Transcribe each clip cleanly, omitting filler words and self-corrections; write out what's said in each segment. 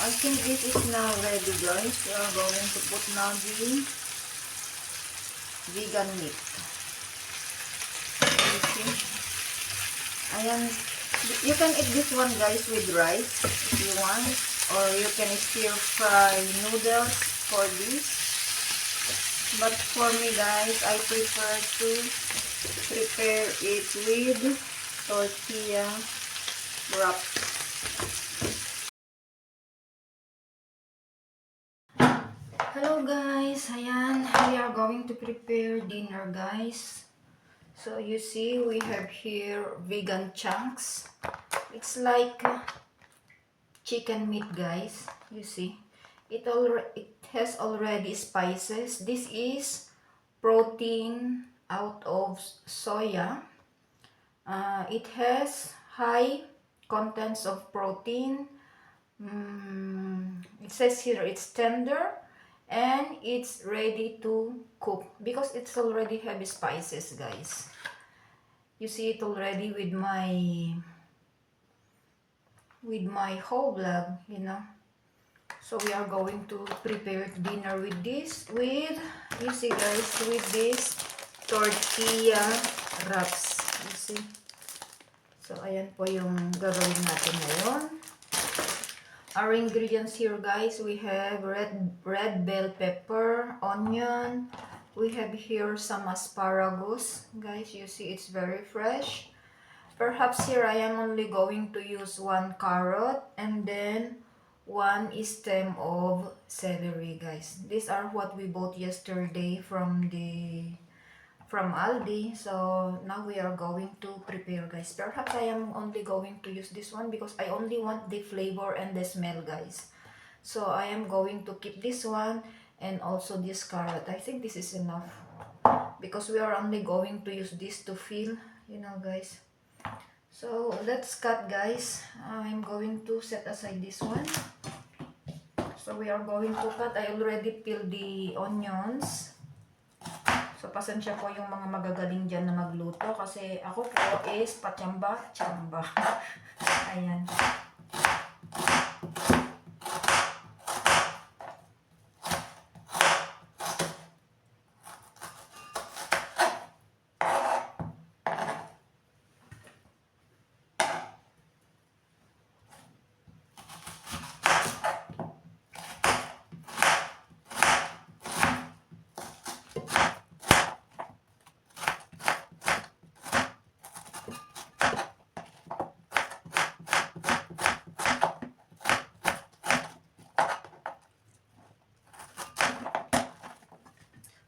I think this is now ready, guys. We are going to put now the vegan meat. You see? Ayan. You can eat this one, guys, with rice if you want. Or you can stir fry noodles for this. But for me, guys, I prefer to prepare it with tortilla wraps. Hello guys, ayan, we are going to prepare dinner, guys. So you see, we have here vegan chunks. It's like chicken meat, guys. You see, it has already spices. This is protein out of soya. It has high contents of protein. It says here it's tender and it's ready to cook because it's already heavy spices, guys. You see it already with my whole vlog, you know. So we are going to prepare dinner with this, with, you see guys, with this tortilla wraps. You see. So ayan po yung gagawin natin ngayon. Our ingredients here, guys, we have red bell pepper, onion. We have here some asparagus. Guys, you see it's very fresh. Perhaps here I am only going to use 1 carrot and then 1 stem of celery, guys. These are what we bought yesterday from Aldi. So now we are going to prepare, guys. Perhaps I am only going to use this one because I only want the flavor and the smell, guys. So I am going to keep this one and also this carrot. I think this is enough because we are only going to use this to fill, you know, guys. So let's cut, guys. I'm going to set aside this one. So we are going to cut. I already peeled the onions. So, pasensya po yung mga magagaling dyan na magluto kasi ako po is patsamba-tsamba. Ayan.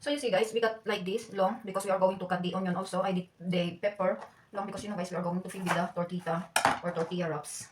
So you see, guys, we got like this long because we are going to cut the onion also. I did the pepper long because, you know, guys, we are going to fill with the tortilla or tortilla wraps.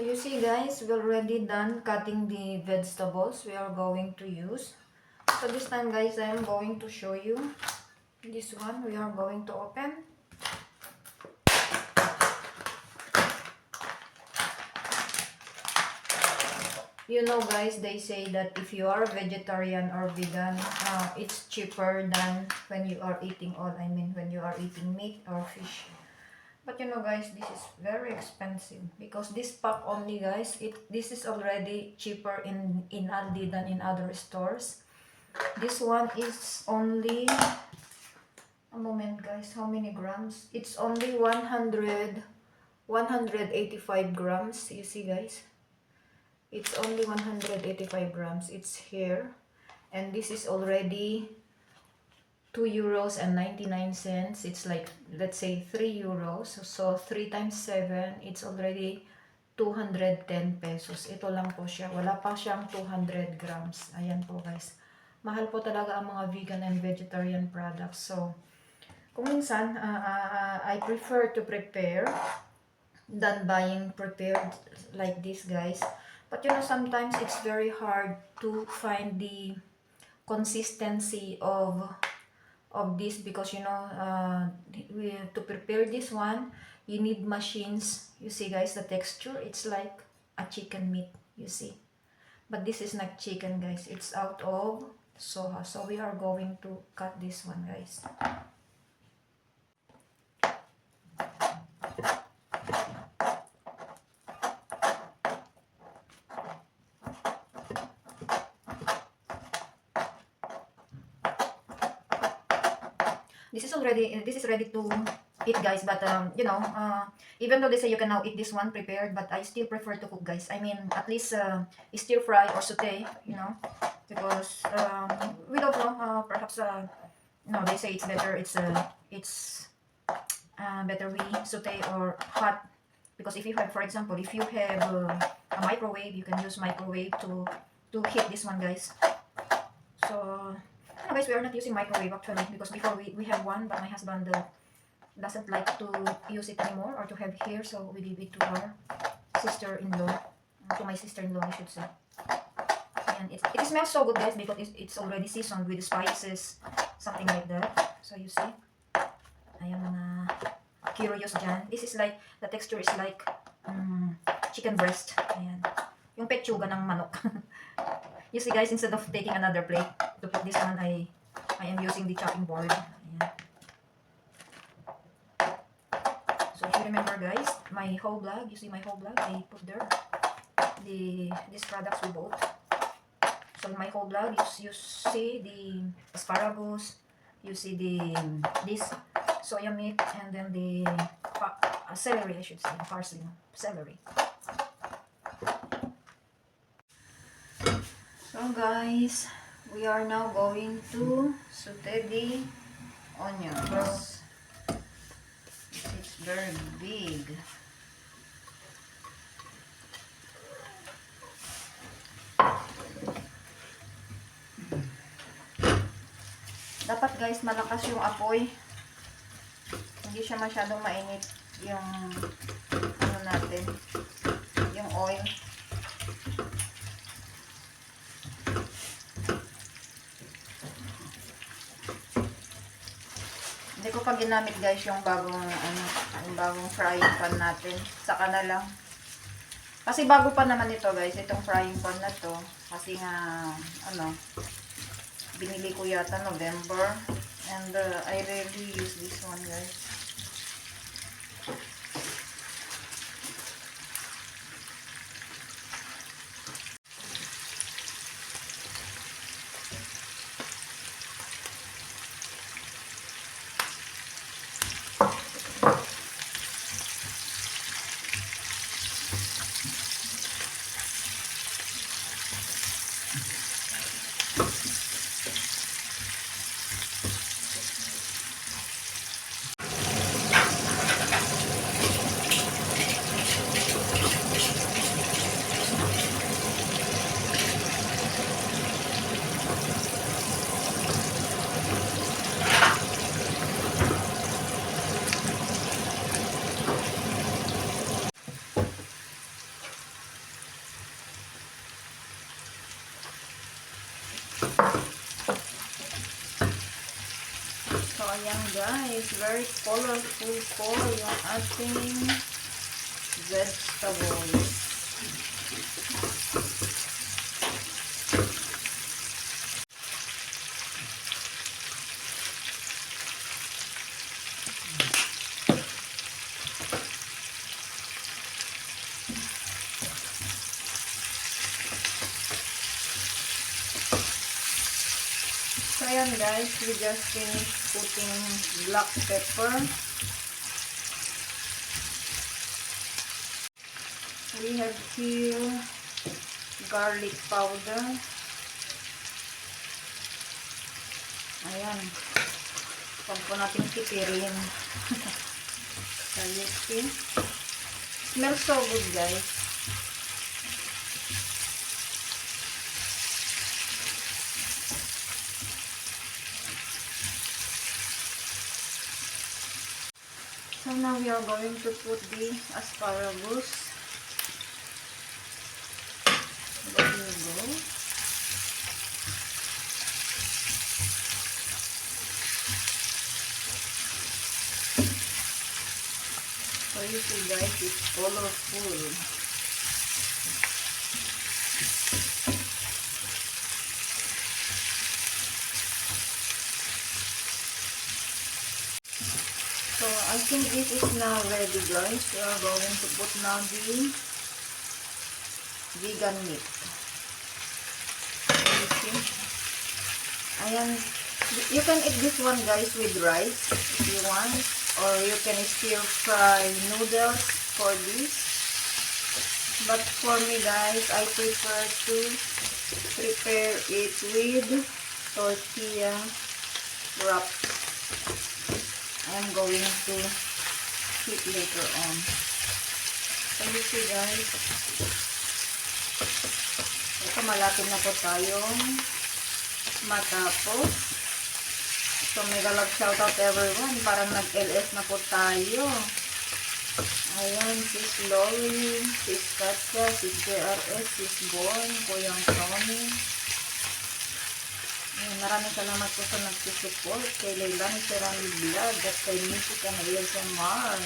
So you see guys, we already done cutting the vegetables we are going to use. So this time guys, I am going to show you this one we are going to open. You know guys, they say that if you are vegetarian or vegan, it's cheaper than when you are eating when you are eating meat or fish. But you know guys, this is very expensive because this pack only guys, this is already cheaper in Aldi than in other stores. This one is only, a moment guys, how many grams? It's only 185 grams. You see guys, it's only 185 grams. It's here, and this is already 2 euros and 99 cents. It's like, let's say 3 euros. So 3 times 7, it's already 210 pesos. Ito lang po siya. Wala pa siyang 200 grams. Ayan po guys. Mahal po talaga ang mga vegan and vegetarian products. So, kung minsan, I prefer to prepare than buying prepared like this guys. But you know, sometimes it's very hard to find the consistency of this because you know, to prepare this one, you need machines. You see guys, the texture, it's like a chicken meat, you see. But this is not chicken guys, it's out of soha. So we are going to cut this one guys. This is ready to eat guys, but you know, even though they say you can now eat this one prepared, but I still prefer to cook guys. I mean, at least stir fry or saute, you know, because we don't know, perhaps no, they say it's better, it's better we saute or hot, because if you have, for example, if you have a microwave, you can use microwave to heat this one guys. So guys, we are not using microwave actually, because before we have one, but my husband doesn't like to use it anymore or to have here, so we give it to our sister-in-law, to my sister-in-law I should say. And it smells so good guys, because it's already seasoned with spices, something like that. So you see, ayan mga curious dyan. This is like, the texture is like chicken breast. Ayan, yung pechuga ng manok. You see guys, instead of taking another plate to put this one, I am using the chopping board. Ayan. So if you remember guys, my whole vlog, you see my whole vlog, I put there these products we bought. So in my whole vlog, you see the asparagus, you see this soya milk, and then the celery, I should say, parsley, celery. So guys, we are now going to saute the onions. It's very big. Dapat guys, malakas yung apoy. Hindi siya masyadong mainit yung ano natin, yung oil. Hindi ko pa ginamit guys yung bagong frying pan natin. Saka na lang. Kasi bago pa naman ito guys, itong frying pan na to. Kasi nga binili ko yata November, and I rarely use this one guys. Ayan guys, very colorful po yung ating vegetables. So ayan guys, we just finished putting black pepper. We have here garlic powder. Ayan. Huwag po natin tipirin. So you see? Smells so good guys. So now we are going to put the asparagus. There you go. So you see guys, it's colorful. So I think this is now ready guys. We are going to put now the vegan meat. So you see? Ayan. You can eat this one guys with rice if you want. Or you can stir fry noodles for this. But for me guys, I prefer to prepare it with tortilla wraps. I'm going to heat later on. So you see guys, ito malapit na po tayong matapos. So mega love shoutout everyone, parang nag-LS na po tayo. Ayan, sis Lori, sis Katya, sis JRS, sis Born, Kuyang Tony. Maraming salamat po sa nagsusupport kay Leilani Serrani Vlog at kay Music and ASMR.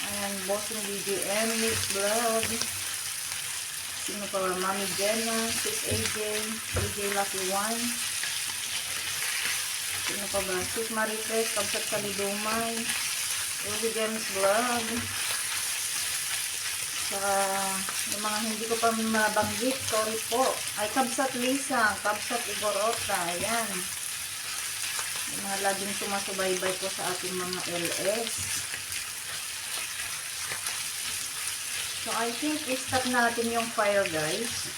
Ayan, Bossing BGM, Miss Vlog. Sino pa ba? Mami Jenna, Sis AJ, AJ Lucky One. Sino pa ba? Sis Marites, Kabsat Kalidumay, Ruby James Vlog. Saka, yung mga hindi ko pa mabanggit, sorry po. Ay, Kabsat Lisa, Kabsat Igorota, ayan. Yung mga laging sumasubaybay po sa ating mga LS. So, I think i-stop natin yung fire, guys.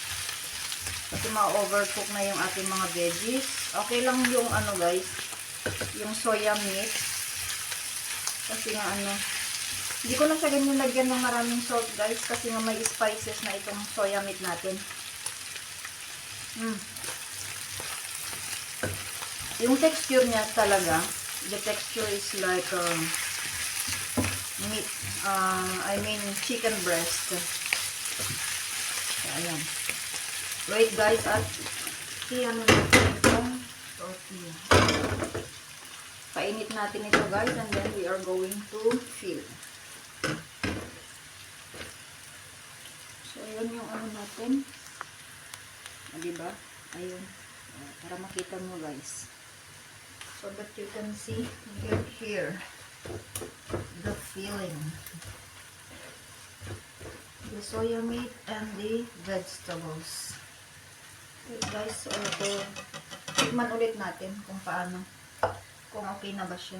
Kasi ma-overcook na yung ating mga veggies. Okay lang yung ano, guys, yung soya meat. Kasi nga ano, hindi ko na siya ganyan lagyan ng maraming salt guys kasi nga may spices na itong soya meat natin. Yung texture niya talaga, the texture is like meat, I mean chicken breast. So, ayan. Wait guys, at iyan natin itong tortilla. Painit natin ito guys and then we are going to fill. So, ayun yung ano natin. Diba? Ayun. Para makita mo guys. So that you can see here the filling. The soya meat and the vegetables. Okay guys, so tignan ulit natin kung paano. Kung okay na ba siya.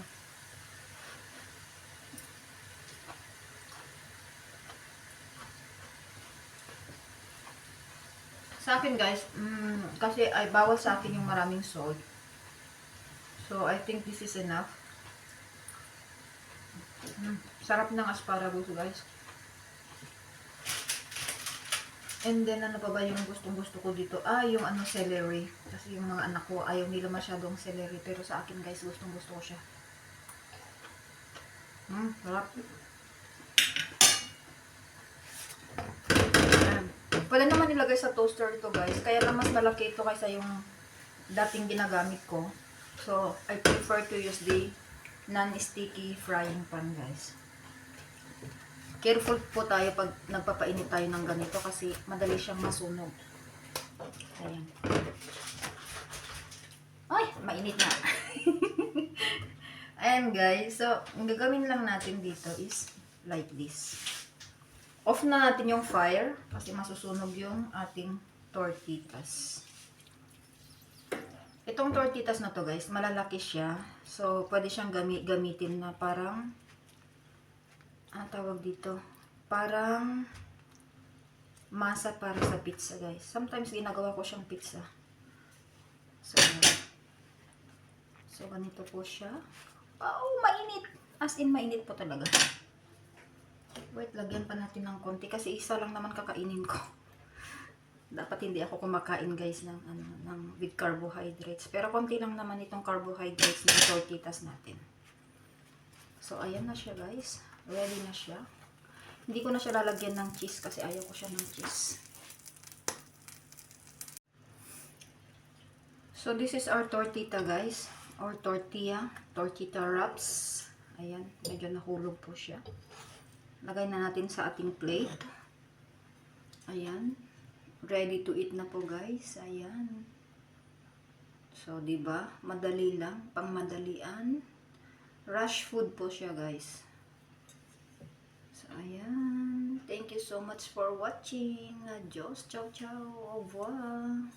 Sa akin guys, kasi ay bawal sa akin yung maraming salt. So I think this is enough. Sarap ng asparagus guys. And then ano pa ba yung gustong-gusto ko dito? Yung ano celery. Kasi yung mga anak ko ayaw nila masyadong celery, pero sa akin guys gustong-gusto ko siya. Sarap. Pwede naman nilagay sa toaster ito guys. Kaya lang mas malaki ito kaysa yung dating ginagamit ko. So, I prefer to use the non-sticky frying pan, guys. Careful po tayo pag nagpapainit tayo ng ganito kasi madali siyang masunog. Ayan. Ay, mainit na. Ayan, guys. So, ang gagawin lang natin dito is like this. Off na natin yung fire kasi masusunog yung ating tortitas. Itong tortitas na to, guys, malalaki siya. So, pwede siyang gamitin na parang ang tawag dito, parang masa para sa pizza, guys. Sometimes ginagawa ko siyang pizza. So ganito po siya. Oh, mainit! As in, mainit po talaga. Wait, lagyan pa natin ng konti kasi isa lang naman kakainin ko. Dapat hindi ako kumakain, guys, ng with carbohydrates. Pero konti lang naman itong carbohydrates ng tortitas natin. So, ayan na siya, guys. Ready na siya. Hindi ko na siya lalagyan ng cheese kasi ayaw ko siya ng cheese. So, this is our tortita, guys. Or tortilla. Tortita wraps. Ayan. Medyo nahulog po siya. Lagay na natin sa ating plate. Ayan. Ready to eat na po, guys. Ayan. So, diba? Madali lang. Pangmadalian. Rush food po siya, guys. So, ayan. Thank you so much for watching. Adios. Ciao, ciao. Au revoir.